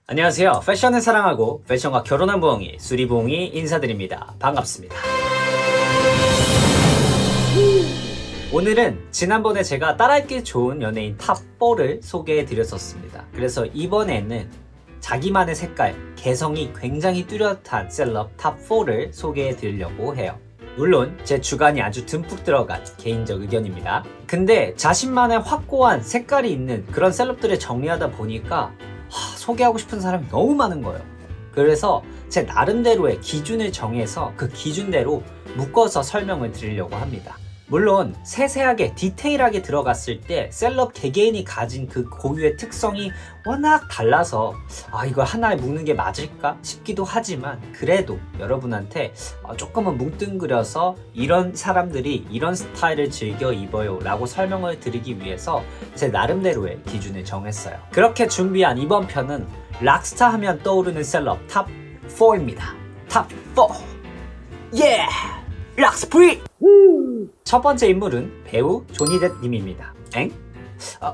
안녕하세요. 패션을 사랑하고 패션과 결혼한 부엉이 수리부엉이 인사드립니다. 반갑습니다. 오늘은 지난번에 제가 따라하기 좋은 연예인 탑4를 소개해 드렸었습니다. 그래서 이번에는 자기만의 색깔, 개성이 굉장히 뚜렷한 셀럽 탑4를 소개해 드리려고 해요. 물론 제 주관이 아주 듬뿍 들어간 개인적 의견입니다. 근데 자신만의 확고한 색깔이 있는 그런 셀럽들을 정리하다 보니까 소개하고 싶은 사람이 너무 많은 거예요. 그래서 제 나름대로의 기준을 정해서 그 기준대로 묶어서 설명을 드리려고 합니다. 물론 세세하게 디테일하게 들어갔을 때 셀럽 개개인이 가진 그 고유의 특성이 워낙 달라서 이거 하나에 묶는 게 맞을까 싶기도 하지만, 그래도 여러분한테 조금은 뭉뚱그려서 이런 사람들이 이런 스타일을 즐겨 입어요 라고 설명을 드리기 위해서 제 나름대로의 기준을 정했어요. 그렇게 준비한 이번 편은 락스타 하면 떠오르는 셀럽 탑4입니다. 탑4 예! 락스프리! 첫 번째 인물은 배우 조니뎁 님입니다. 엥?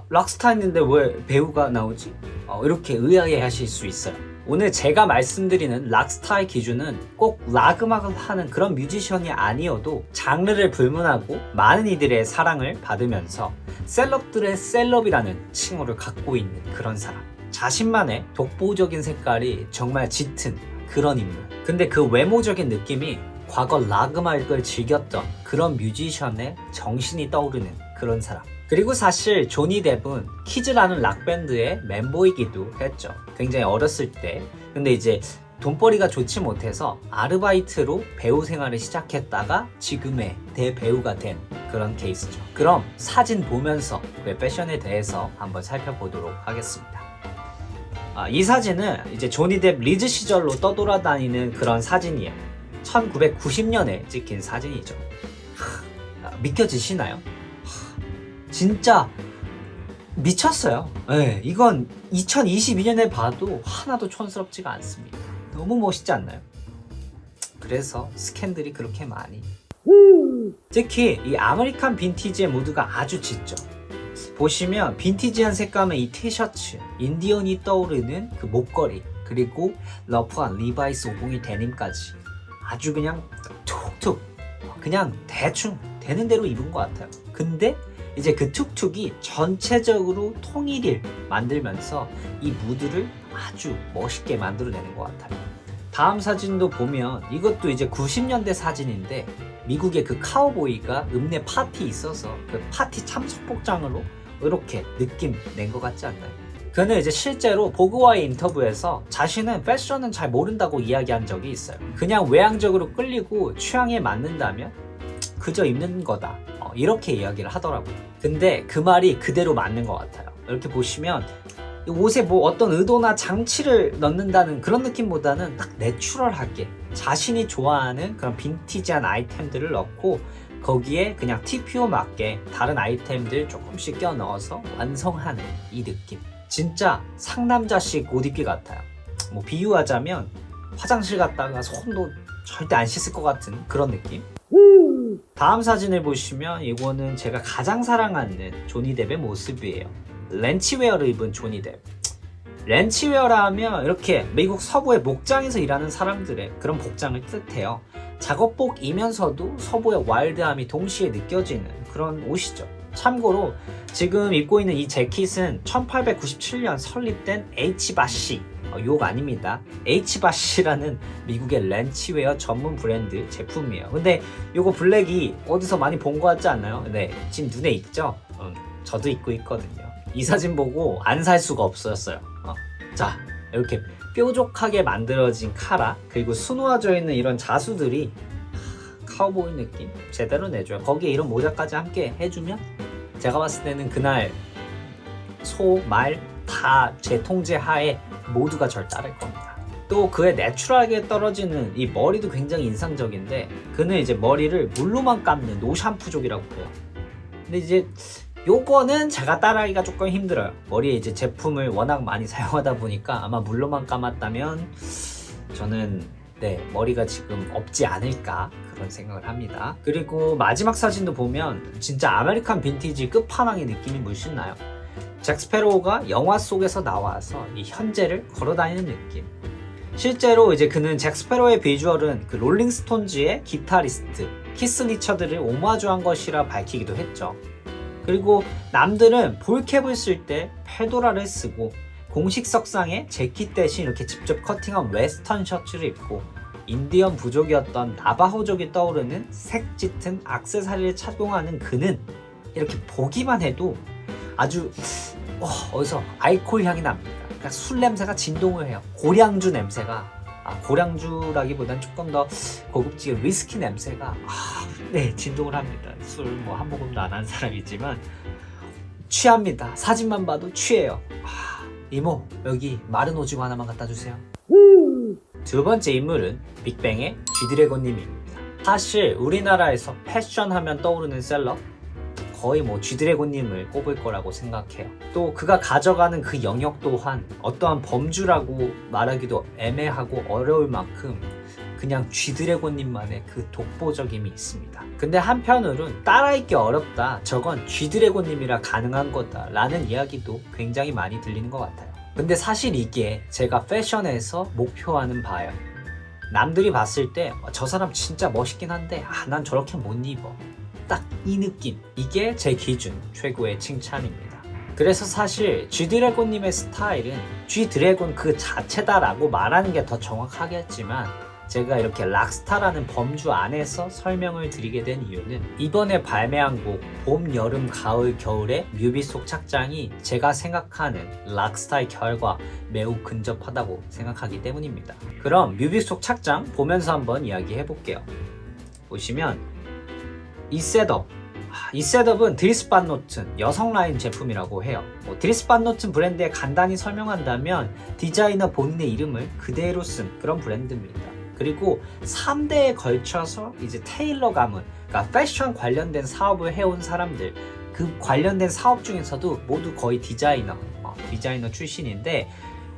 락스타였는데 왜 배우가 나오지? 이렇게 의아해 하실 수 있어요. 오늘 제가 말씀드리는 락스타의 기준은 꼭 락 음악을 하는 그런 뮤지션이 아니어도 장르를 불문하고 많은 이들의 사랑을 받으면서 셀럽들의 셀럽이라는 칭호를 갖고 있는 그런 사람. 자신만의 독보적인 색깔이 정말 짙은 그런 인물. 근데 그 외모적인 느낌이 과거 락 음악을 즐겼던 그런 뮤지션의 정신이 떠오르는 그런 사람. 그리고 사실 조니뎁은 키즈라는 락밴드의 멤버이기도 했죠. 굉장히 어렸을 때. 근데 이제 돈벌이가 좋지 못해서 아르바이트로 배우 생활을 시작했다가 지금의 대배우가 된 그런 케이스죠. 그럼 사진 보면서 그 패션에 대해서 한번 살펴보도록 하겠습니다. 이 사진은 이제 조니뎁 리즈 시절로 떠돌아다니는 그런 사진이에요. 1990년에 찍힌 사진이죠. 믿겨지시나요? 진짜 미쳤어요. 네, 이건 2022년에 봐도 하나도 촌스럽지가 않습니다. 너무 멋있지 않나요? 그래서 스캔들이 그렇게 많이. 특히 이 아메리칸 빈티지의 무드가 아주 짙죠. 보시면 빈티지한 색감의 이 티셔츠, 인디언이 떠오르는 그 목걸이, 그리고 러프한 리바이스 501 데님까지 아주 그냥 툭툭 그냥 대충 되는 대로 입은 것 같아요. 근데 이제 그 툭툭이 전체적으로 통일을 만들면서 이 무드를 아주 멋있게 만들어내는 것 같아요. 다음 사진도 보면 이것도 이제 90년대 사진인데 미국의 그 카우보이가 읍내 파티 있어서 그 파티 참석 복장으로 이렇게 느낌 낸 것 같지 않나요? 그는 이제 실제로 보그와의 인터뷰에서 자신은 패션은 잘 모른다고 이야기한 적이 있어요. 그냥 외향적으로 끌리고 취향에 맞는다면 그저 입는 거다, 이렇게 이야기를 하더라고요. 근데 그 말이 그대로 맞는 것 같아요. 이렇게 보시면 옷에 뭐 어떤 의도나 장치를 넣는다는 그런 느낌보다는 딱 내추럴하게 자신이 좋아하는 그런 빈티지한 아이템들을 넣고 거기에 그냥 TPO 맞게 다른 아이템들 조금씩 껴 넣어서 완성하는 이 느낌. 진짜 상남자식 옷 입기 같아요. 뭐 비유하자면 화장실 갔다가 손도 절대 안 씻을 것 같은 그런 느낌. 다음 사진을 보시면 이거는 제가 가장 사랑하는 조니뎁의 모습이에요. 렌치웨어를 입은 조니뎁. 렌치웨어라 하면 이렇게 미국 서부의 목장에서 일하는 사람들의 그런 복장을 뜻해요. 작업복이면서도 서부의 와일드함이 동시에 느껴지는 그런 옷이죠. 참고로 지금 입고 있는 이 재킷은 1897년 설립된 H바시, 욕 아닙니다. H바시라는 미국의 렌치웨어 전문 브랜드 제품이에요. 근데 요거 블랙이 어디서 많이 본 것 같지 않나요? 네, 지금 눈에 익죠? 저도 입고 있거든요. 이 사진 보고 안 살 수가 없었어요. 자, 이렇게 뾰족하게 만들어진 카라, 그리고 수놓아져 있는 이런 자수들이 카우보이 느낌 제대로 내줘요. 거기에 이런 모자까지 함께 해주면 제가 봤을 때는 그날 소, 말 다 제 통제 하에 모두가 절 따를 겁니다. 또 그의 내추럴하게 떨어지는 이 머리도 굉장히 인상적인데, 그는 이제 머리를 물로만 감는 노샴푸족이라고 해요. 근데 이제 요거는 제가 따라하기가 조금 힘들어요. 머리에 이제 제품을 워낙 많이 사용하다 보니까 아마 물로만 감았다면 저는 머리가 지금 없지 않을까 그런 생각을 합니다. 그리고 마지막 사진도 보면 진짜 아메리칸 빈티지 끝판왕의 느낌이 물씬 나요. 잭 스페로우가 영화 속에서 나와서 이 현재를 걸어다니는 느낌. 실제로 이제 그는 잭 스페로우의 비주얼은 그 롤링스톤즈의 기타리스트 키스 리처드를 오마주한 것이라 밝히기도 했죠. 그리고 남들은 볼캡을 쓸 때 페도라를 쓰고 공식 석상에 재킷 대신 이렇게 직접 커팅한 웨스턴 셔츠를 입고 인디언 부족이었던 나바호족이 떠오르는 색 짙은 액세서리를 착용하는 그는 이렇게 보기만 해도 아주 어디서 알코올 향이 납니다. 그러니까 술 냄새가 진동을 해요. 고량주 냄새가 고량주라기보단 조금 더 고급진 위스키 냄새가 네, 진동을 합니다. 술 뭐 한 모금도 안 한 사람이지만 취합니다. 사진만 봐도 취해요. 이모 여기 마른 오징어 하나만 갖다 주세요. 두 번째 인물은 빅뱅의 G드래곤님입니다. 사실 우리나라에서 패션 하면 떠오르는 셀럽 거의 뭐 G드래곤님을 꼽을 거라고 생각해요. 또 그가 가져가는 그 영역 또한 어떠한 범주라고 말하기도 애매하고 어려울 만큼 그냥 G드래곤님만의 그 독보적임이 있습니다. 근데 한편으론 따라하기 어렵다, 저건 G드래곤님이라 가능한 거다 라는 이야기도 굉장히 많이 들리는 것 같아요. 근데 사실 이게 제가 패션에서 목표하는 바예요. 남들이 봤을 때 저 사람 진짜 멋있긴 한데 난 저렇게 못 입어, 딱 이 느낌, 이게 제 기준 최고의 칭찬입니다. 그래서 사실 G드래곤님의 스타일은 G드래곤 그 자체다라고 말하는 게 더 정확하겠지만 제가 이렇게 락스타라는 범주 안에서 설명을 드리게 된 이유는 이번에 발매한 곡 봄, 여름, 가을, 겨울의 뮤비 속 착장이 제가 생각하는 락스타의 결과 매우 근접하다고 생각하기 때문입니다. 그럼 뮤비 속 착장 보면서 한번 이야기해 볼게요. 보시면 이 셋업은 드리스 반 노튼 여성 라인 제품이라고 해요. 드리스 반 노튼 브랜드에 간단히 설명한다면 디자이너 본인의 이름을 그대로 쓴 그런 브랜드입니다. 그리고 3대에 걸쳐서 이제 테일러 가문, 그러니까 패션 관련된 사업을 해온 사람들, 그 관련된 사업 중에서도 모두 거의 디자이너 출신인데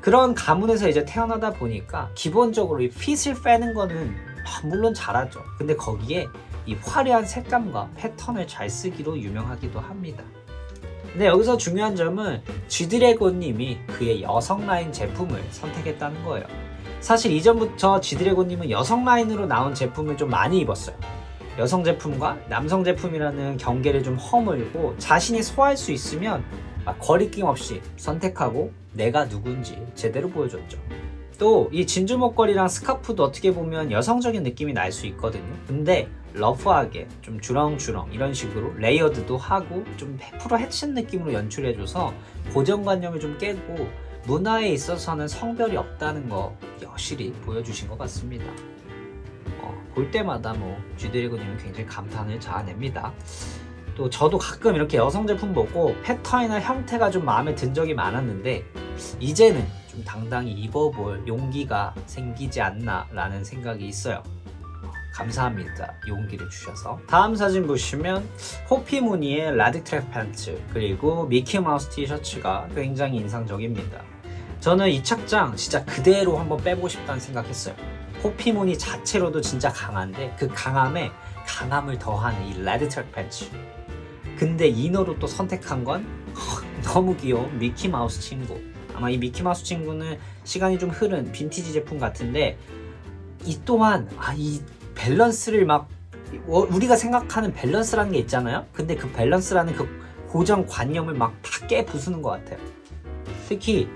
그런 가문에서 이제 태어나다 보니까 기본적으로 이 핏을 빼는 거는 물론 잘하죠. 근데 거기에 이 화려한 색감과 패턴을 잘 쓰기로 유명하기도 합니다. 근데 여기서 중요한 점은 G드래곤님이 그의 여성 라인 제품을 선택했다는 거예요. 사실 이전부터 G드래곤님은 여성 라인으로 나온 제품을 좀 많이 입었어요. 여성 제품과 남성 제품이라는 경계를 좀 허물고 자신이 소화할 수 있으면 거리낌 없이 선택하고 내가 누군지 제대로 보여줬죠. 또 이 진주 목걸이랑 스카프도 어떻게 보면 여성적인 느낌이 날 수 있거든요. 근데 러프하게 좀 주렁주렁 이런 식으로 레이어드도 하고 좀 100% 해친 느낌으로 연출해줘서 고정관념을 좀 깨고 문화에 있어서는 성별이 없다는 거 여실히 보여주신 것 같습니다. 볼 때마다 G드래곤님은 굉장히 감탄을 자아냅니다. 또 저도 가끔 이렇게 여성 제품 보고 패턴이나 형태가 좀 마음에 든 적이 많았는데 이제는 좀 당당히 입어볼 용기가 생기지 않나 라는 생각이 있어요. 감사합니다. 용기를 주셔서. 다음 사진 보시면 호피 무늬의 라딕 트랙 팬츠 그리고 미키마우스 티셔츠가 굉장히 인상적입니다. 저는 이 착장 진짜 그대로 한번 빼보고 싶다는 생각했어요. 호피 무늬 자체로도 진짜 강한데 그 강함에 강함을 더하는 이 라딕 트랙 팬츠. 근데 이너로 또 선택한 건 너무 귀여운 미키마우스 친구. 아마 이 미키마우스 친구는 시간이 좀 흐른 빈티지 제품 같은데 이 또한 이 밸런스를 우리가 생각하는 밸런스라는 게 있잖아요. 근데 그 밸런스라는 그 고정관념을 다 깨부수는 것 같아요. 특히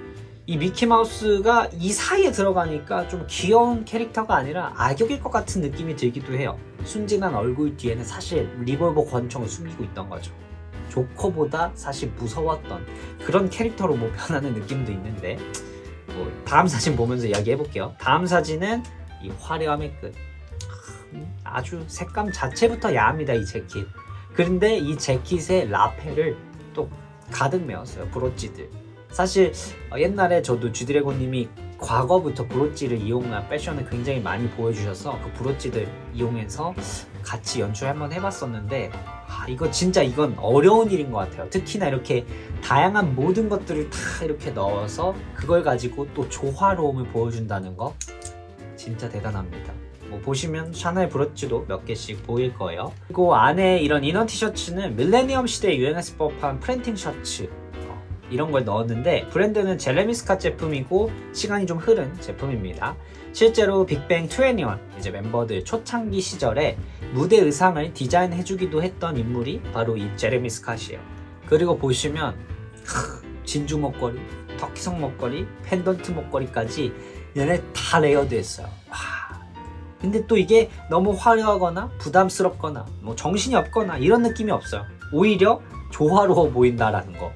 이 미키마우스가 이 사이에 들어가니까 좀 귀여운 캐릭터가 아니라 악역일 것 같은 느낌이 들기도 해요. 순진한 얼굴 뒤에는 사실 리볼버 권총을 숨기고 있던 거죠. 조커보다 사실 무서웠던 그런 캐릭터로 변하는 느낌도 있는데 다음 사진 보면서 이야기해볼게요. 다음 사진은 이 화려함의 끝. 아주 색감 자체부터 야합니다, 이 재킷. 그런데 이 재킷의 라펠을 또 가득 메웠어요, 브로치들. 사실 옛날에 저도 G드래곤님이 과거부터 브로치를 이용한 패션을 굉장히 많이 보여주셔서 그 브로치들 이용해서 같이 연출 한번 해봤었는데 이건 어려운 일인 것 같아요. 특히나 이렇게 다양한 모든 것들을 다 이렇게 넣어서 그걸 가지고 또 조화로움을 보여준다는 거 진짜 대단합니다. 보시면 샤넬 브로치도 몇 개씩 보일 거예요. 그리고 안에 이런 이너 티셔츠는 밀레니엄 시대에 유행했을 법한 프린팅 셔츠. 이런 걸 넣었는데 브랜드는 제레미 스캇 제품이고 시간이 좀 흐른 제품입니다. 실제로 빅뱅 21 이제 멤버들 초창기 시절에 무대 의상을 디자인해주기도 했던 인물이 바로 이 제레미 스캇이에요. 그리고 보시면 진주 목걸이, 터키성 목걸이, 펜던트 목걸이까지 얘네 다 레이어드했어요. 근데 또 이게 너무 화려하거나 부담스럽거나 뭐 정신이 없거나 이런 느낌이 없어요. 오히려 조화로워 보인다라는 거.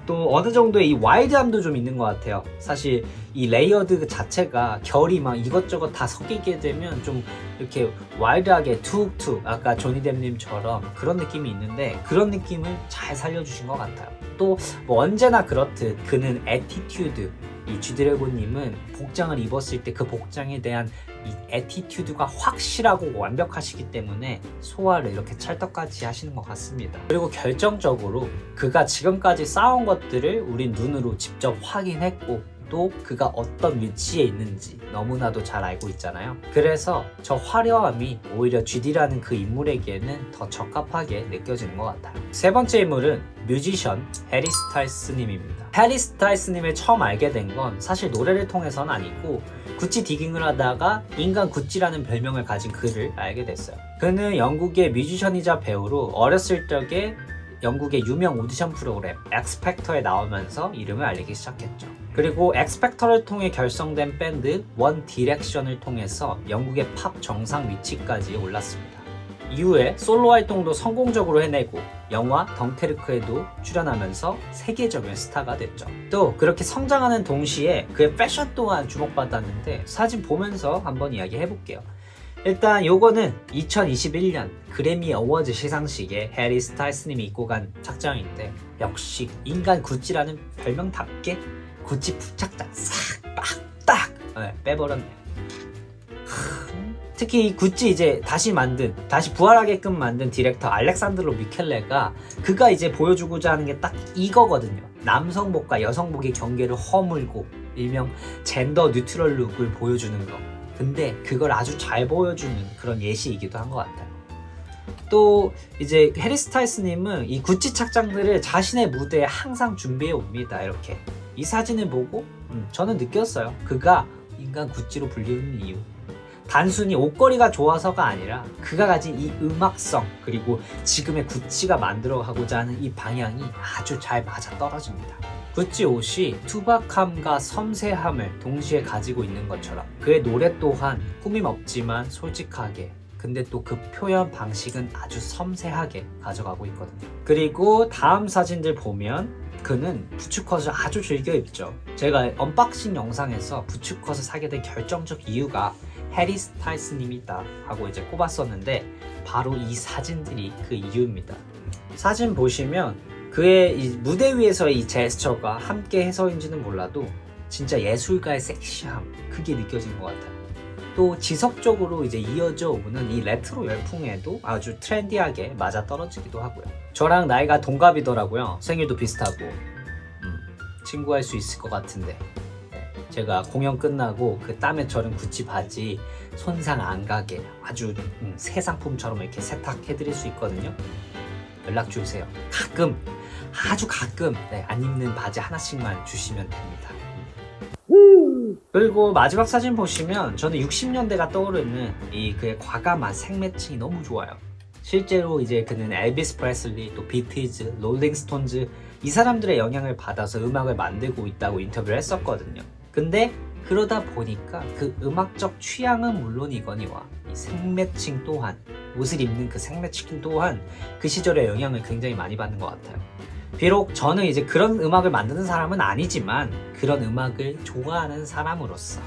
또 어느 정도의 이 와일드함도 좀 있는 것 같아요. 사실 이 레이어드 자체가 결이 막 이것저것 다 섞이게 되면 좀 이렇게 와일드하게 툭툭 아까 조니뎁님처럼 그런 느낌이 있는데 그런 느낌을 잘 살려주신 것 같아요. 또 뭐 언제나 그렇듯 그는 애티튜드, 이 G드래곤님은 복장을 입었을 때 그 복장에 대한 이 애티튜드가 확실하고 완벽하시기 때문에 소화를 이렇게 찰떡같이 하시는 것 같습니다. 그리고 결정적으로 그가 지금까지 쌓아온 것들을 우린 눈으로 직접 확인했고 또 그가 어떤 위치에 있는지 너무나도 잘 알고 있잖아요. 그래서 저 화려함이 오히려 GD라는 그 인물에게는 더 적합하게 느껴지는 것 같아요. 세 번째 인물은 뮤지션 해리 스타일스님입니다. 해리 스타일스님을 처음 알게 된 건 사실 노래를 통해서는 아니고 구찌 디깅을 하다가 인간 구찌라는 별명을 가진 그를 알게 됐어요. 그는 영국의 뮤지션이자 배우로 어렸을 적에 영국의 유명 오디션 프로그램 엑스팩터에 나오면서 이름을 알리기 시작했죠. 그리고 엑스팩터를 통해 결성된 밴드 원 디렉션을 통해서 영국의 팝 정상 위치까지 올랐습니다. 이후에 솔로 활동도 성공적으로 해내고 영화 덩케르크에도 출연하면서 세계적인 스타가 됐죠. 또 그렇게 성장하는 동시에 그의 패션 또한 주목받았는데 사진 보면서 한번 이야기해볼게요. 일단 요거는 2021년 그래미 어워즈 시상식에 해리 스타일스님이 입고 간 착장인데 역시 인간 구찌라는 별명답게 구찌 부착장 싹 빡딱 빼버렸네요. 특히 이 구찌 이제 다시 부활하게끔 만든 디렉터 알렉산드로 미켈레가 그가 이제 보여주고자 하는 게 딱 이거거든요. 남성복과 여성복의 경계를 허물고 일명 젠더 뉴트럴 룩을 보여주는 거. 근데 그걸 아주 잘 보여주는 그런 예시이기도 한 것 같아요. 또 이제 해리 스타일스님은 이 구찌 착장들을 자신의 무대에 항상 준비해 옵니다. 이렇게 이 사진을 보고 저는 느꼈어요. 그가 인간 구찌로 불리는 이유. 단순히 옷걸이가 좋아서가 아니라 그가 가진 이 음악성 그리고 지금의 구찌가 만들어가고자 하는 이 방향이 아주 잘 맞아떨어집니다. 구찌 옷이 투박함과 섬세함을 동시에 가지고 있는 것처럼 그의 노래 또한 꾸밈 없지만 솔직하게 근데 또 그 표현 방식은 아주 섬세하게 가져가고 있거든요. 그리고 다음 사진들 보면 그는 부츠컷을 아주 즐겨 입죠. 제가 언박싱 영상에서 부츠컷을 사게 된 결정적 이유가 해리 스타일스님이다 하고 이제 꼽았었는데 바로 이 사진들이 그 이유입니다. 사진 보시면 그의 이 무대 위에서의 이 제스처가 함께 해서인지는 몰라도 진짜 예술가의 섹시함 그게 느껴진 것 같아요. 또 지속적으로 이제 이어져 오는 이 레트로 열풍에도 아주 트렌디하게 맞아떨어지기도 하고요. 저랑 나이가 동갑이더라고요. 생일도 비슷하고 친구할 수 있을 것 같은데 제가 공연 끝나고 그 땀에 절은 구찌 바지 손상 안 가게 아주 새 상품처럼 이렇게 세탁해드릴 수 있거든요. 연락 주세요. 가끔 아주 가끔 안 입는 바지 하나씩만 주시면 됩니다. 그리고 마지막 사진 보시면 저는 60년대가 떠오르는 이 그의 과감한 색매칭이 너무 좋아요. 실제로 이제 그는 엘비스 프레슬리, 또 비티즈, 롤링스톤즈 이 사람들의 영향을 받아서 음악을 만들고 있다고 인터뷰를 했었거든요. 근데 그러다 보니까 그 음악적 취향은 물론이거니와 이 색매칭 또한 옷을 입는 그 색매칭 또한 그 시절의 영향을 굉장히 많이 받는 것 같아요. 비록 저는 이제 그런 음악을 만드는 사람은 아니지만 그런 음악을 좋아하는 사람으로서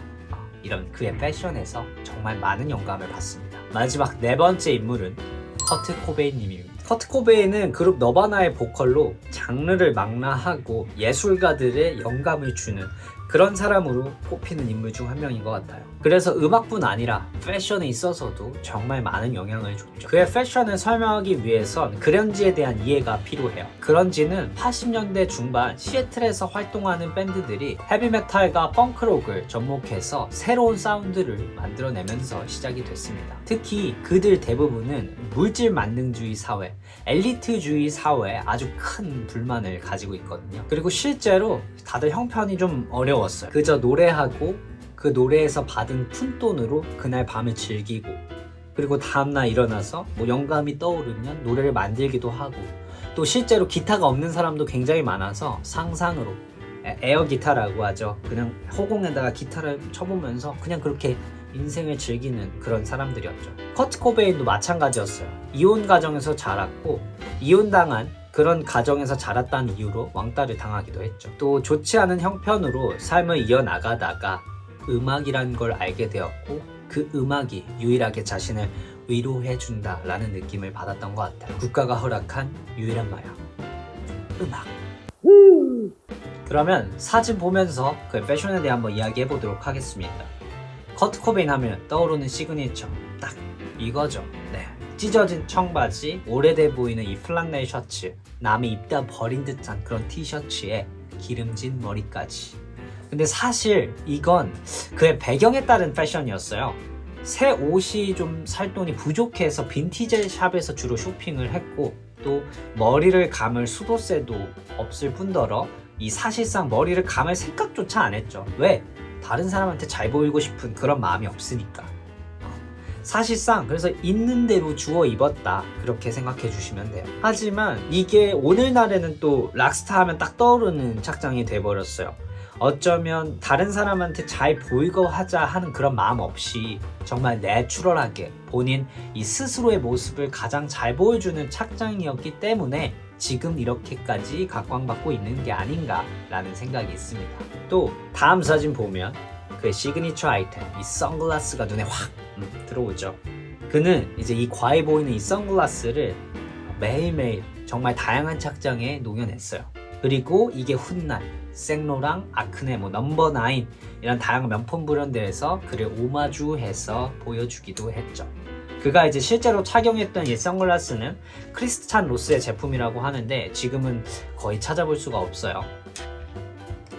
이런 그의 패션에서 정말 많은 영감을 받습니다. 마지막 네 번째 인물은 커트 코베인 님입니다. 커트 코베인은 그룹 너바나의 보컬로 장르를 망라하고 예술가들의 영감을 주는 그런 사람으로 꼽히는 인물 중 한 명인 것 같아요. 그래서 음악뿐 아니라 패션에 있어서도 정말 많은 영향을 줬죠. 그의 패션을 설명하기 위해선 그런지에 대한 이해가 필요해요. 그런지는 80년대 중반 시애틀에서 활동하는 밴드들이 헤비메탈과 펑크록을 접목해서 새로운 사운드를 만들어내면서 시작이 됐습니다. 특히 그들 대부분은 물질 만능주의 사회, 엘리트주의 사회에 아주 큰 불만을 가지고 있거든요. 그리고 실제로 다들 형편이 좀 어려웠어요. 그저 노래하고 그 노래에서 받은 푼돈으로 그날 밤을 즐기고, 그리고 다음날 일어나서 뭐 영감이 떠오르면 노래를 만들기도 하고, 또 실제로 기타가 없는 사람도 굉장히 많아서 상상으로 에어 기타라고 하죠. 그냥 허공에다가 기타를 쳐보면서 그냥 그렇게 인생을 즐기는 그런 사람들이었죠. 커트 코베인도 마찬가지였어요. 이혼 가정에서 자랐고 이혼당한 그런 가정에서 자랐다는 이유로 왕따를 당하기도 했죠. 또 좋지 않은 형편으로 삶을 이어나가다가 음악이란 걸 알게 되었고, 그 음악이 유일하게 자신을 위로해준다 라는 느낌을 받았던 것 같아요. 국가가 허락한 유일한 마약, 음악. 그러면 사진 보면서 그 패션에 대해 한번 이야기해 보도록 하겠습니다. 커트 코베인 하면 떠오르는 시그니처 딱 이거죠. 네. 찢어진 청바지, 오래돼 보이는 이 플란넬 셔츠, 남이 입다 버린 듯한 그런 티셔츠에 기름진 머리까지. 근데 사실 이건 그의 배경에 따른 패션이었어요. 새 옷이 좀 살 돈이 부족해서 빈티지 샵에서 주로 쇼핑을 했고, 또 머리를 감을 수도세도 없을 뿐더러 이 사실상 머리를 감을 생각조차 안 했죠. 왜? 다른 사람한테 잘 보이고 싶은 그런 마음이 없으니까. 사실상 그래서 있는 대로 주워 입었다, 그렇게 생각해 주시면 돼요. 하지만 이게 오늘날에는 또 락스타 하면 딱 떠오르는 착장이 돼버렸어요. 어쩌면 다른 사람한테 잘 보이고 하자 하는 그런 마음 없이 정말 내추럴하게 본인 이 스스로의 모습을 가장 잘 보여주는 착장이었기 때문에 지금 이렇게까지 각광받고 있는 게 아닌가 라는 생각이 있습니다. 또 다음 사진 보면 그의 시그니처 아이템, 이 선글라스가 눈에 확 들어오죠. 그는 이제 이 과해 보이는 이 선글라스를 매일매일 정말 다양한 착장에 녹여냈어요. 그리고 이게 훗날 생로랑, 아크네, 넘버 9 이런 다양한 명품 브랜드에서 그를 오마주해서 보여주기도 했죠. 그가 이제 실제로 착용했던 이 선글라스는 크리스찬 로스의 제품이라고 하는데 지금은 거의 찾아볼 수가 없어요.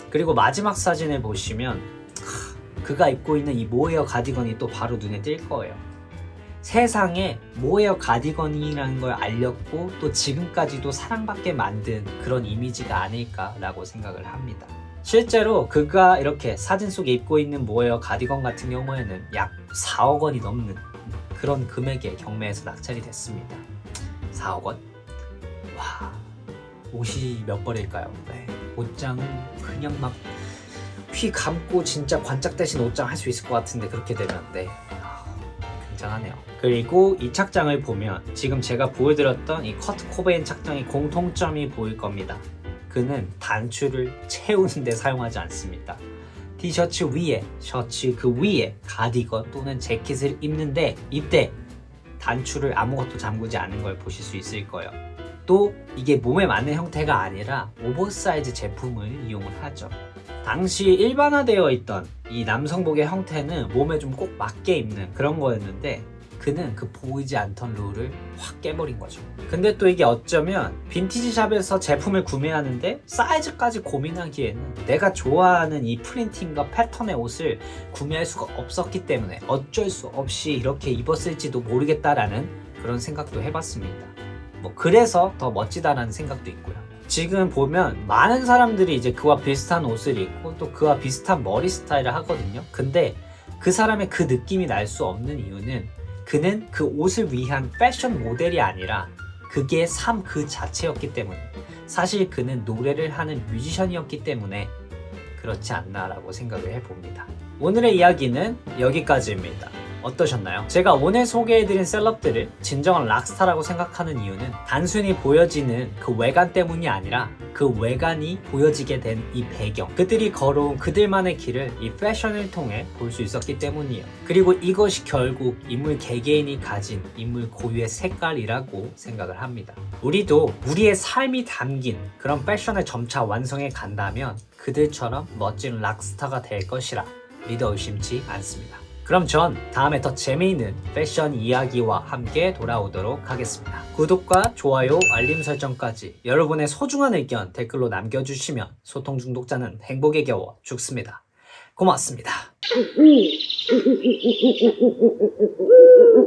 그리고 마지막 사진을 보시면 그가 입고 있는 이 모헤어 가디건이 또 바로 눈에 띌 거예요. 세상에 모헤어 가디건이라는 걸 알렸고 또 지금까지도 사랑받게 만든 그런 이미지가 아닐까라고 생각을 합니다. 실제로 그가 이렇게 사진 속에 입고 있는 모헤어 가디건 같은 경우에는 약 4억 원이 넘는 그런 금액의 경매에서 낙찰이 됐습니다. 4억 원? 와, 옷이 몇 벌일까요? 네, 옷장은 그냥 막 휘 감고 진짜 관짝 대신 옷장 할 수 있을 것 같은데 그렇게 되면 네, 굉장하네요. 그리고 이 착장을 보면 지금 제가 보여드렸던 이 커트 코베인 착장의 공통점이 보일 겁니다. 그는 단추를 채우는 데 사용하지 않습니다. 티셔츠 위에, 셔츠 그 위에 가디건 또는 재킷을 입는데 이때 단추를 아무것도 잠그지 않은 걸 보실 수 있을 거예요. 또 이게 몸에 맞는 형태가 아니라 오버사이즈 제품을 이용을 하죠. 당시 일반화되어 있던 이 남성복의 형태는 몸에 좀 꼭 맞게 입는 그런 거였는데 그는 그 보이지 않던 룰을 확 깨버린 거죠. 근데 또 이게 어쩌면 빈티지 샵에서 제품을 구매하는데 사이즈까지 고민하기에는 내가 좋아하는 이 프린팅과 패턴의 옷을 구매할 수가 없었기 때문에 어쩔 수 없이 이렇게 입었을지도 모르겠다라는 그런 생각도 해봤습니다. 그래서 더 멋지다라는 생각도 있고요. 지금 보면 많은 사람들이 이제 그와 비슷한 옷을 입고 또 그와 비슷한 머리 스타일을 하거든요. 근데 그 사람의 그 느낌이 날 수 없는 이유는 그는 그 옷을 위한 패션 모델이 아니라 그게 삶 그 자체였기 때문에, 사실 그는 노래를 하는 뮤지션이었기 때문에 그렇지 않나라고 생각을 해봅니다. 오늘의 이야기는 여기까지입니다. 어떠셨나요? 제가 오늘 소개해드린 셀럽들을 진정한 락스타라고 생각하는 이유는 단순히 보여지는 그 외관 때문이 아니라 그 외관이 보여지게 된 이 배경, 그들이 걸어온 그들만의 길을 이 패션을 통해 볼 수 있었기 때문이에요. 그리고 이것이 결국 인물 개개인이 가진 인물 고유의 색깔이라고 생각을 합니다. 우리도 우리의 삶이 담긴 그런 패션을 점차 완성해 간다면 그들처럼 멋진 락스타가 될 것이라 믿어 의심치 않습니다. 그럼 전 다음에 더 재미있는 패션 이야기와 함께 돌아오도록 하겠습니다. 구독과 좋아요, 알림 설정까지 여러분의 소중한 의견 댓글로 남겨주시면 소통 중독자는 행복에 겨워 죽습니다. 고맙습니다.